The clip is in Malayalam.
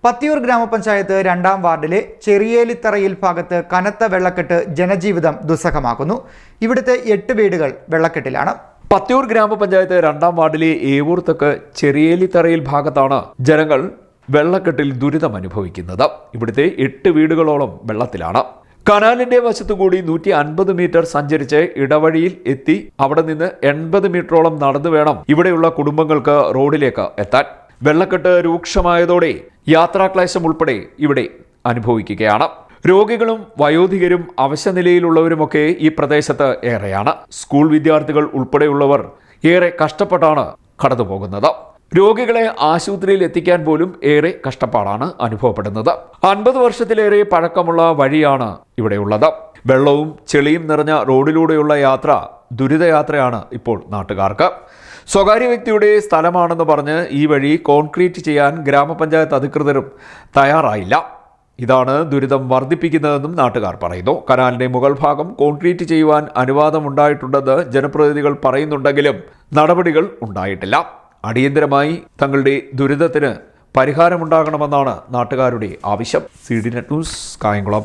പത്തിയൂർ ഗ്രാമപഞ്ചായത്ത് 2ാം വാർഡിലെ ചെറിയേലിത്തറയിൽ ഭാഗത്ത് കനത്ത വെള്ളക്കെട്ട് ജനജീവിതം ദുസ്സഹമാക്കുന്നു. ഇവിടുത്തെ 8 വീടുകൾ വെള്ളക്കെട്ടിലാണ്. പത്തിയൂർ ഗ്രാമപഞ്ചായത്ത് 2ാം വാർഡിലെ ഏവൂർത്തക്ക് ചെറിയേലിത്തറയിൽ ഭാഗത്താണ് ജനങ്ങൾ വെള്ളക്കെട്ടിൽ ദുരിതം അനുഭവിക്കുന്നത്. ഇവിടുത്തെ 8 വീടുകളോളം വെള്ളത്തിലാണ്. കനാലിന്റെ വശത്തുകൂടി 150 മീറ്റർ സഞ്ചരിച്ച് ഇടവഴിയിൽ എത്തി അവിടെ നിന്ന് 80 മീറ്ററോളം നടന്നു വേണം ഇവിടെയുള്ള കുടുംബങ്ങൾക്ക് റോഡിലേക്ക് എത്താൻ. വെള്ളക്കെട്ട് രൂക്ഷമായതോടെ യാത്രാക്ലേശം ഉൾപ്പെടെ ഇവിടെ അനുഭവിക്കുകയാണ്. രോഗികളും വയോധികരും അവശനിലയിലുള്ളവരുമൊക്കെ ഈ പ്രദേശത്ത് ഏറെയാണ്. സ്കൂൾ വിദ്യാർത്ഥികൾ ഉൾപ്പെടെയുള്ളവർ ഏറെ കഷ്ടപ്പെട്ടാണ് കടന്നുപോകുന്നത്. രോഗികളെ ആശുപത്രിയിൽ എത്തിക്കാൻ പോലും ഏറെ കഷ്ടപ്പാടാണ് അനുഭവപ്പെടുന്നത്. 50 വർഷത്തിലേറെ പഴക്കമുള്ള വഴിയാണ് ഇവിടെയുള്ളത്. വെള്ളവും ചെളിയും നിറഞ്ഞ റോഡിലൂടെയുള്ള യാത്ര ദുരിതയാത്രയാണ് ഇപ്പോൾ നാട്ടുകാർക്ക്. സ്വകാര്യ വ്യക്തിയുടെ സ്ഥലമാണെന്ന് പറഞ്ഞ് ഈ വഴി കോൺക്രീറ്റ് ചെയ്യാൻ ഗ്രാമപഞ്ചായത്ത് അധികൃതരും തയ്യാറായില്ല. ഇതാണ് ദുരിതം വർദ്ധിപ്പിക്കുന്നതെന്നും നാട്ടുകാർ പറയുന്നു. കനാലിന്റെ മുകൾ ഭാഗം കോൺക്രീറ്റ് ചെയ്യുവാൻ അനുവാദമുണ്ടായിട്ടുണ്ടെന്ന് ജനപ്രതിനിധികൾ പറയുന്നുണ്ടെങ്കിലും നടപടികൾ ഉണ്ടായിട്ടില്ല. അടിയന്തരമായി തങ്ങളുടെ ദുരിതത്തിന് പരിഹാരമുണ്ടാകണമെന്നാണ് നാട്ടുകാരുടെ ആവശ്യം. CDNet news, Kayamkulam.